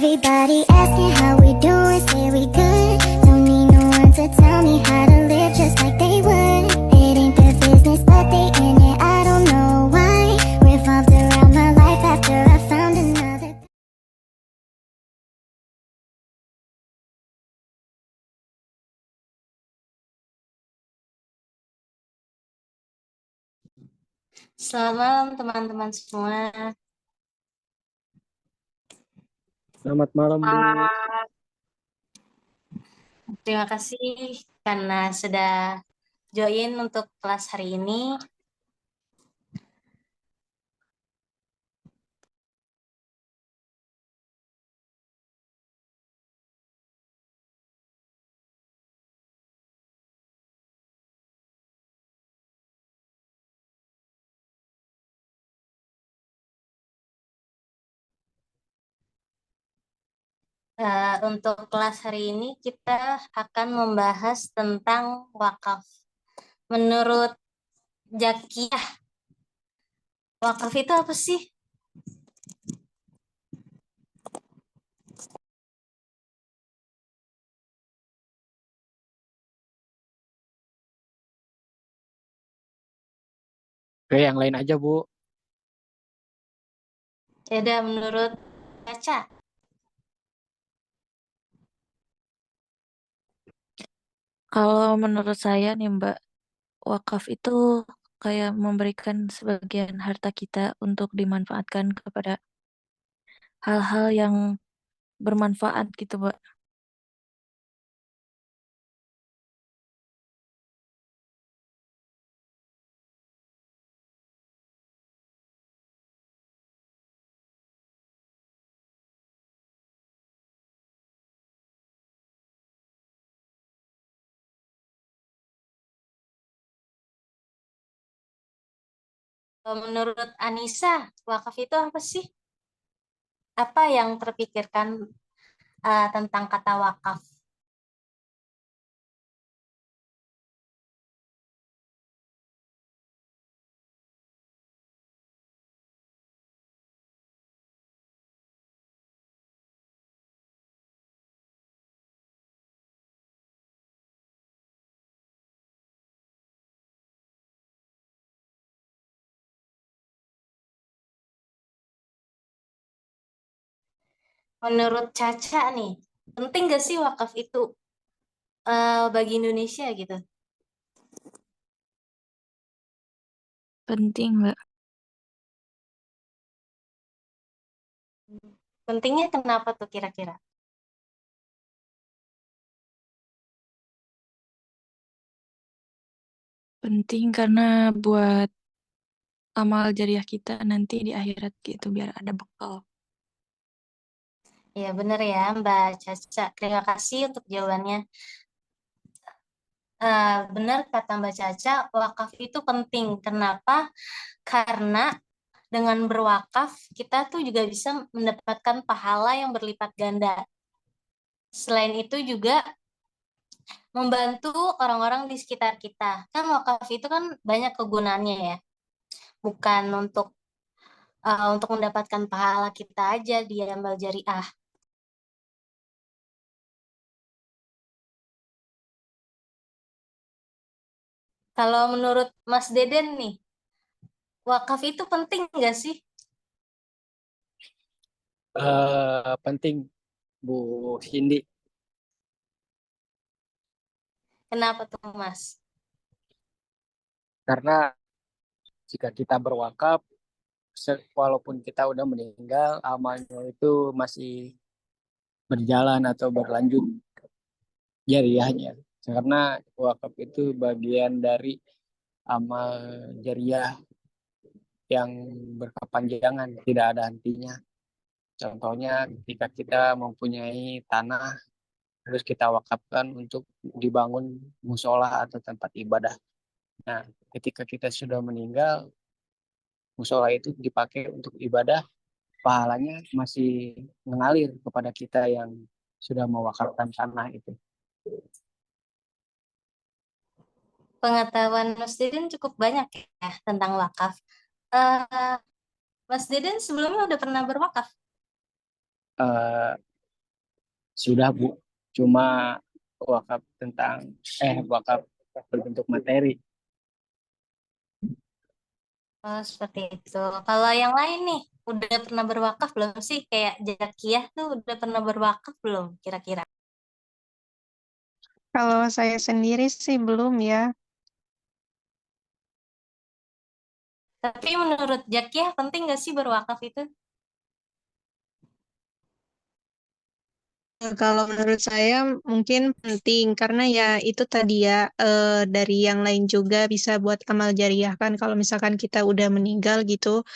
Everybody asking how we doing, say we good. Don't need no one to tell me how to live just like they would. It ain't their business, but they in it, I don't know why. Revolved around my life after I found another. Selamat malam teman-teman semua. Selamat malam, Bu. Terima kasih karena sudah join untuk kelas hari ini. Untuk kelas hari ini kita akan membahas tentang wakaf. Menurut Jakiyah, wakaf itu apa sih? Oke, yang lain aja, Bu. Ya udah, menurut Caca. Kalau menurut saya nih Mbak, wakaf itu kayak memberikan sebagian harta kita untuk dimanfaatkan kepada hal-hal yang bermanfaat gitu Mbak. Menurut Anissa, wakaf itu apa sih? Apa yang terpikirkan tentang kata wakaf? Menurut Caca nih, penting gak sih wakaf itu bagi Indonesia gitu? Penting Mbak. Pentingnya kenapa tuh kira-kira? Penting karena buat amal jariah kita nanti di akhirat gitu biar ada bekal. Ya benar ya Mbak Caca. Terima kasih untuk jawabannya. Benar kata Mbak Caca, wakaf itu penting. Kenapa? Karena dengan berwakaf kita tuh juga bisa mendapatkan pahala yang berlipat ganda. Selain itu juga membantu orang-orang di sekitar kita. Kan wakaf itu kan banyak kegunaannya ya. Bukan untuk mendapatkan pahala kita aja di amal jariah. Kalau menurut Mas Deden nih, wakaf itu penting nggak sih? Penting, Bu Cindy. Kenapa tuh Mas? Karena jika kita berwakaf, walaupun kita udah meninggal, amalnya itu masih berjalan atau berlanjut jariahnya. Karena wakaf itu bagian dari amal jariah yang berkepanjangan, tidak ada hentinya. Contohnya ketika kita mempunyai tanah, terus kita wakafkan untuk dibangun musola atau tempat ibadah. Nah, ketika kita sudah meninggal, musola itu dipakai untuk ibadah, pahalanya masih mengalir kepada kita yang sudah mewakafkan tanah itu. Pengetahuan Mas Deden cukup banyak ya tentang wakaf. Eh, Mas Deden sebelumnya udah pernah berwakaf? Eh, Sudah Bu, cuma wakaf tentang wakaf berbentuk materi. Oh, seperti itu. Kalau yang lain nih, udah pernah berwakaf belum sih? Kayak Zakiyah tuh udah pernah berwakaf belum kira-kira? Kalau saya sendiri sih belum ya. Tapi menurut Zakiyah penting nggak sih berwakaf itu? Kalau menurut saya mungkin penting karena ya itu tadi ya dari yang lain juga bisa buat amal jariah kan kalau misalkan kita udah meninggal gitu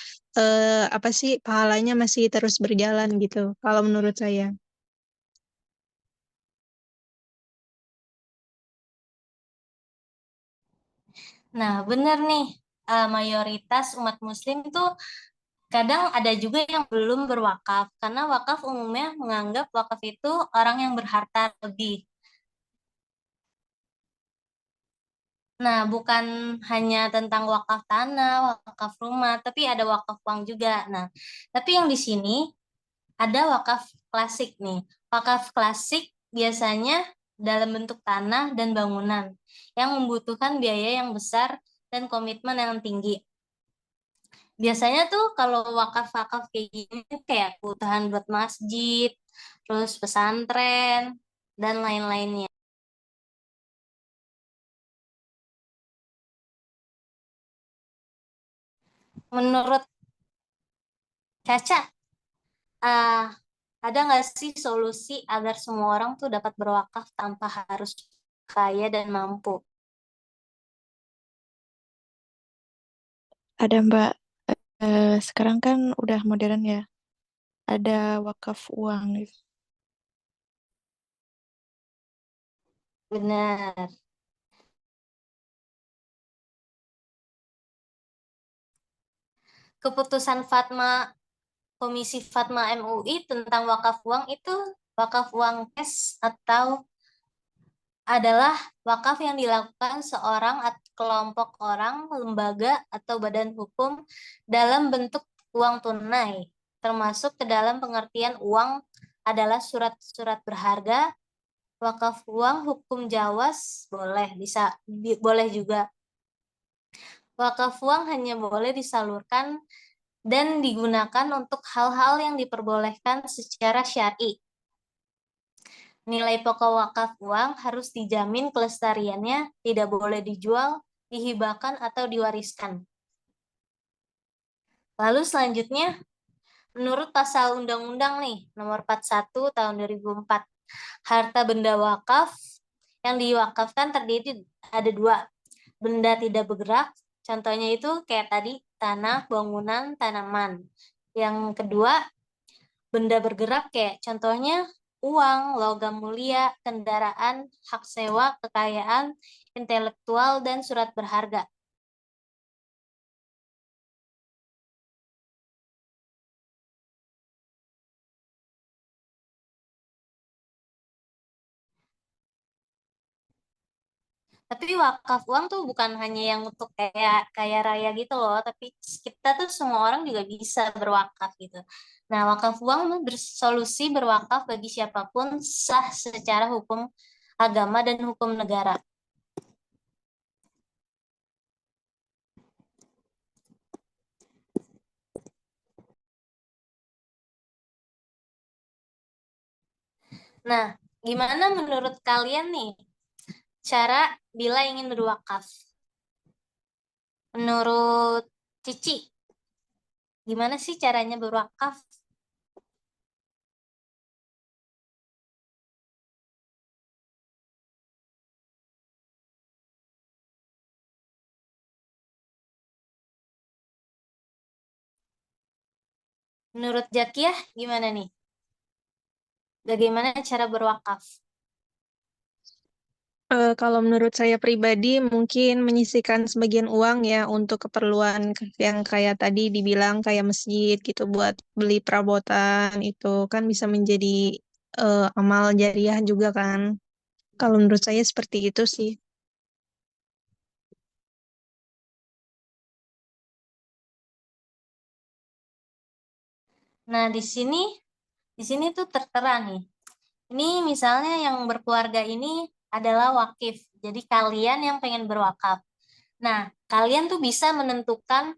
apa sih pahalanya masih terus berjalan gitu kalau menurut saya. Nah, benar nih. Mayoritas umat muslim tuh kadang ada juga yang belum berwakaf karena wakaf umumnya menganggap wakaf itu orang yang berharta lebih. Nah, bukan hanya tentang wakaf tanah, wakaf rumah, tapi ada wakaf uang juga. Nah, tapi yang di sini ada wakaf klasik nih. Wakaf klasik biasanya dalam bentuk tanah dan bangunan yang membutuhkan biaya yang besar dan komitmen yang tinggi. Biasanya tuh kalau wakaf-wakaf kayak gini kayak kebutuhan buat masjid, terus pesantren, dan lain-lainnya. Menurut Caca, ah, ada nggak sih solusi agar semua orang tuh dapat berwakaf tanpa harus kaya dan mampu? Ada Mbak, sekarang kan udah modern ya, ada wakaf uang gitu. Benar. Keputusan Komisi Fatma MUI tentang wakaf uang itu wakaf uang cash atau adalah wakaf yang dilakukan seorang atau kelompok orang, lembaga, atau badan hukum dalam bentuk uang tunai, termasuk ke dalam pengertian uang adalah surat-surat berharga, wakaf uang hukum Jawas boleh juga. Wakaf uang hanya boleh disalurkan dan digunakan untuk hal-hal yang diperbolehkan secara syar'i. Nilai pokok wakaf uang harus dijamin kelestariannya, tidak boleh dijual, dihibahkan, atau diwariskan. Lalu selanjutnya, menurut pasal Undang-Undang nih, nomor 41 tahun 2004, harta benda wakaf yang diwakafkan terdiri ada dua, benda tidak bergerak, contohnya itu kayak tadi, tanah, bangunan, tanaman. Yang kedua, benda bergerak kayak contohnya uang, logam mulia, kendaraan, hak sewa, kekayaan, intelektual, dan surat berharga. Tapi wakaf uang tuh bukan hanya yang untuk kayak kaya raya gitu loh, tapi kita tuh semua orang juga bisa berwakaf gitu. Nah, wakaf uang bersolusi berwakaf bagi siapapun sah secara hukum agama dan hukum negara. Nah, gimana menurut kalian nih cara bila ingin berwakaf? Menurut Cici, gimana sih caranya berwakaf? Menurut Jakiyah, gimana nih? Bagaimana cara berwakaf? Kalau menurut saya pribadi mungkin menyisihkan sebagian uang ya untuk keperluan yang kayak tadi dibilang kayak masjid gitu buat beli perabotan itu kan bisa menjadi amal jariah juga kan. Kalau menurut saya seperti itu sih. Nah, di sini tuh tertera nih. Ini misalnya yang berkeluarga ini adalah wakif. Jadi kalian yang pengen berwakaf. Nah, kalian tuh bisa menentukan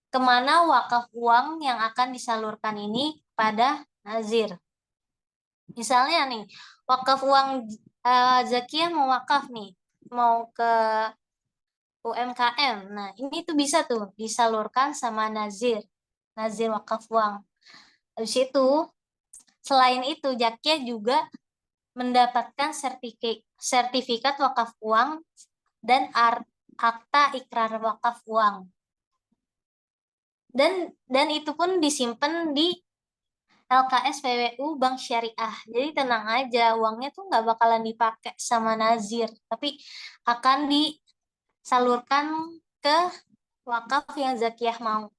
kemana wakaf uang yang akan disalurkan ini pada nazir. Misalnya nih, wakaf uang Zakia mau wakaf nih, mau ke UMKM. Nah, ini tuh bisa tuh disalurkan sama nazir, nazir wakaf uang. Habis itu, selain itu Zakia juga mendapatkan sertifikat wakaf uang dan akta ikrar wakaf uang. Dan itu pun disimpan di LKS PWU Bank Syariah. Jadi tenang aja, uangnya tuh nggak bakalan dipakai sama nazir, tapi akan disalurkan ke wakaf yang Zakiyah mau.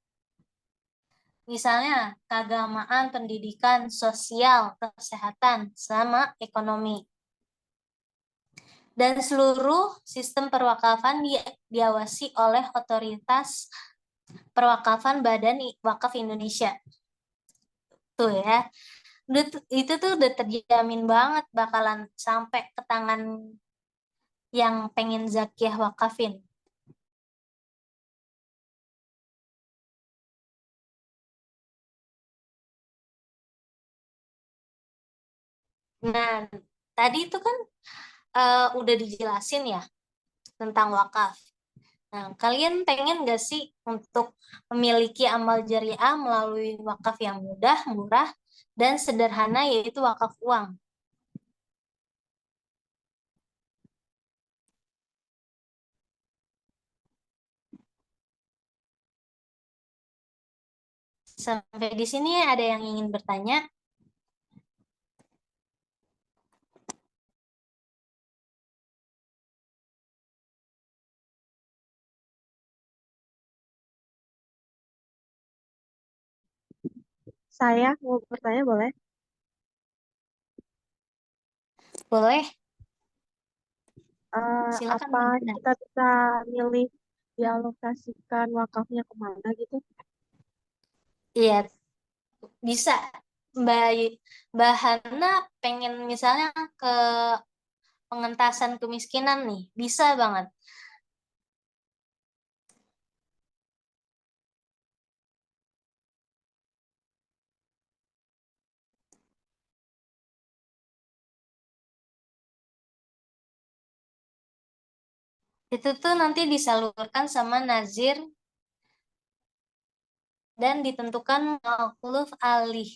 Misalnya keagamaan, pendidikan, sosial, kesehatan, sama ekonomi. Dan seluruh sistem perwakafan diawasi oleh otoritas perwakafan Badan Wakaf Indonesia. Tuh ya, itu tuh udah terjamin banget bakalan sampai ke tangan yang pengen Zakiyah wakafin. Nah, tadi itu kan udah dijelasin ya tentang wakaf. Nah, kalian pengen gak sih untuk memiliki amal jariah melalui wakaf yang mudah, murah, dan sederhana, yaitu wakaf uang? Sampai di sini ada yang ingin bertanya? Saya mau bertanya boleh? Boleh, silakan Apa bertanya. kita bisa milih dialokasikan wakafnya kemana gitu? Iya, bisa. Mbak, Mbak Hana pengen misalnya ke pengentasan kemiskinan nih, bisa banget. Itu tuh nanti disalurkan sama nazir dan ditentukan makluf alih.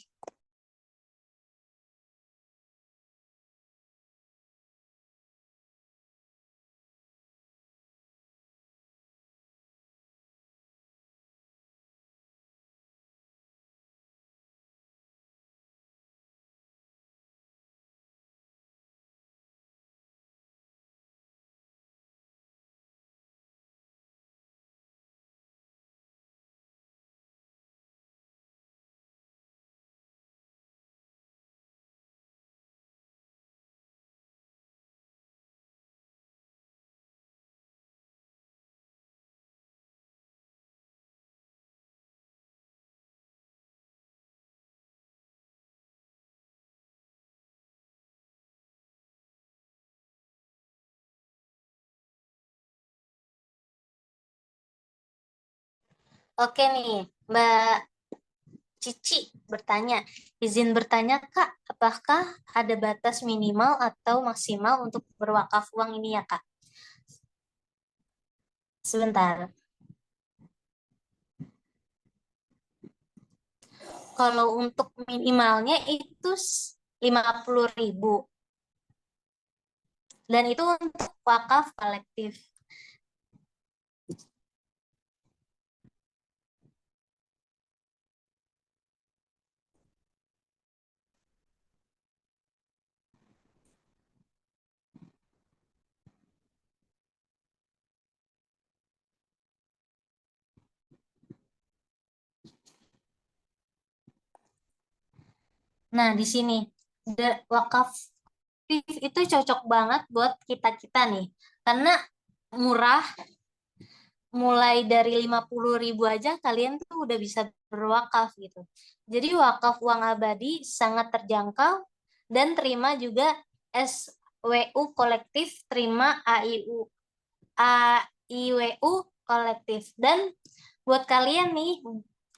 Oke nih, Mbak Cici bertanya, izin bertanya Kak, apakah ada batas minimal atau maksimal untuk berwakaf uang ini ya Kak? Sebentar. Kalau untuk minimalnya itu 50.000. Dan itu untuk wakaf kolektif. Nah, di sini wakaf itu cocok banget buat kita-kita nih. Karena murah, mulai dari 50.000 aja kalian tuh udah bisa berwakaf gitu. Jadi wakaf uang abadi sangat terjangkau dan terima juga SWU kolektif, terima AIWU kolektif. Dan buat kalian nih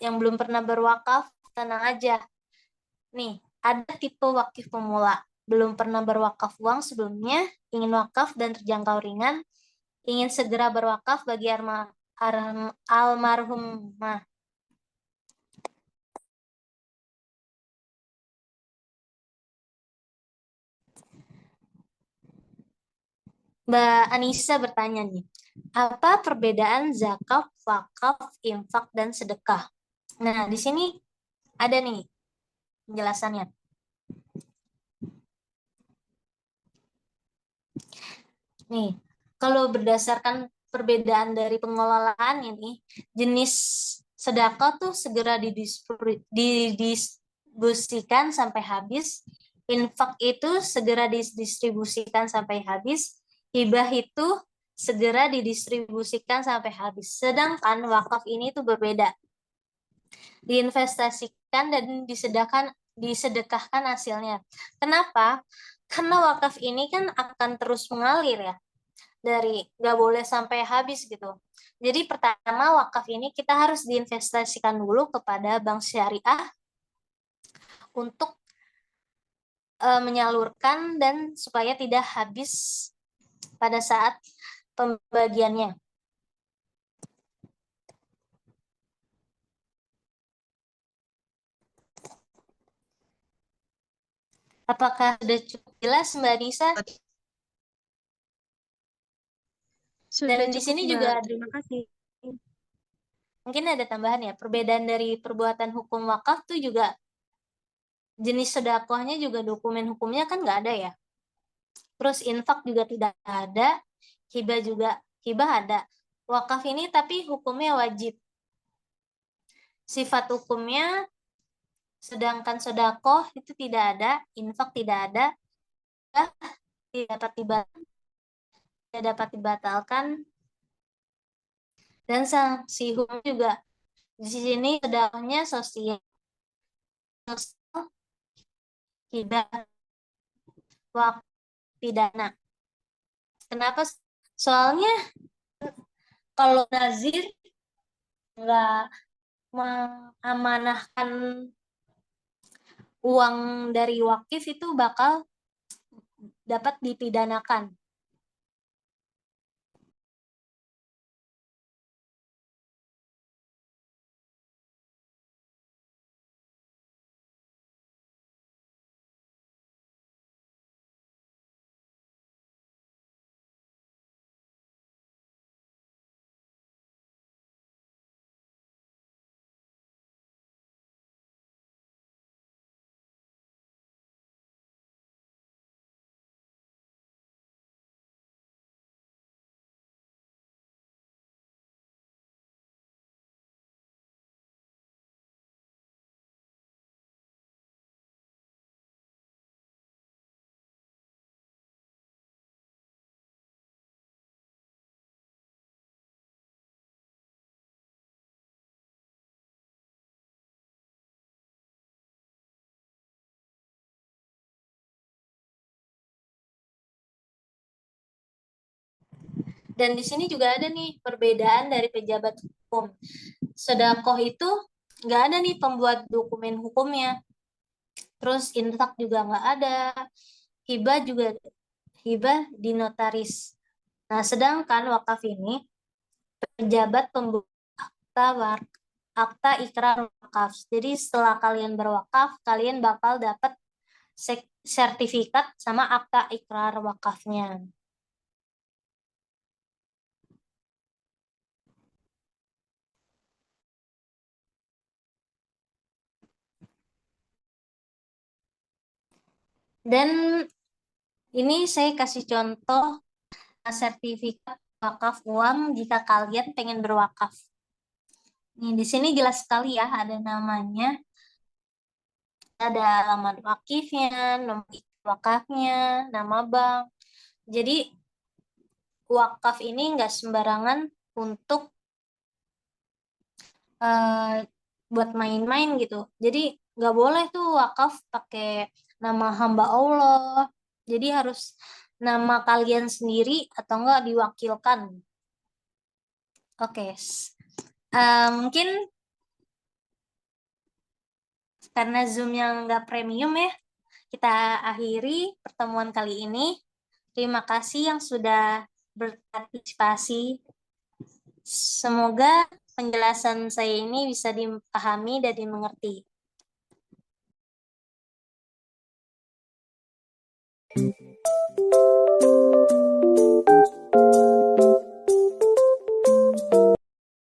yang belum pernah berwakaf, tenang aja. Nih, ada tipe wakif pemula. Belum pernah berwakaf uang sebelumnya, ingin wakaf dan terjangkau ringan, ingin segera berwakaf bagi almarhumah. Mbak Anissa bertanya nih, apa perbedaan zakat, wakaf, infak, dan sedekah? Nah, di sini ada nih penjelasannya. Nih, kalau berdasarkan perbedaan dari pengelolaan ini, jenis sedekah tuh segera didistribusikan sampai habis, infak itu segera didistribusikan sampai habis, hibah itu segera didistribusikan sampai habis. Sedangkan wakaf ini tuh berbeda. Diinvestasikan dan disedekahkan hasilnya. Kenapa? Karena wakaf ini kan akan terus mengalir ya, dari nggak boleh sampai habis gitu. Jadi pertama wakaf ini kita harus diinvestasikan dulu kepada bank syariah untuk menyalurkan dan supaya tidak habis pada saat pembagiannya. Apakah sudah cukup jelas Mbak Nisa? Sudah Dan di cukup, sini Mbak. juga Terima kasih. mungkin ada tambahan ya, perbedaan dari perbuatan hukum wakaf tuh juga jenis sedekahnya juga dokumen hukumnya kan nggak ada ya. Terus infak juga tidak ada, hibah juga, hibah ada. Wakaf ini tapi hukumnya wajib. Sifat hukumnya, sedangkan sedekah itu tidak ada, infak tidak ada, tidak dapat dibatalkan, dan sanksi hukum juga. Di sini sedekahnya sosial, hibah, wakaf, pidana. Kenapa? Soalnya kalau nazir nggak mengamanahkan uang dari wakif itu bakal dapat dipidanakan. Dan di sini juga ada nih perbedaan dari pejabat hukum. Sedekah itu nggak ada nih pembuat dokumen hukumnya. Terus infak juga nggak ada. Hibah juga, hibah di notaris. Nah, sedangkan wakaf ini pejabat pembuat akta ikrar wakaf. Jadi setelah kalian berwakaf, kalian bakal dapat sertifikat sama akta ikrar wakafnya. Dan ini saya kasih contoh sertifikat wakaf uang jika kalian pengen berwakaf. Nih, di sini jelas sekali ya, ada namanya, ada alamat wakifnya, nomor wakafnya, nama bank. Jadi wakaf ini nggak sembarangan untuk buat main-main gitu. Jadi nggak boleh tuh wakaf pakai nama hamba Allah. Jadi harus nama kalian sendiri atau enggak diwakilkan. Oke. Mungkin karena Zoom yang enggak premium ya, kita akhiri pertemuan kali ini. Terima kasih yang sudah berpartisipasi. Semoga penjelasan saya ini bisa dipahami dan dimengerti.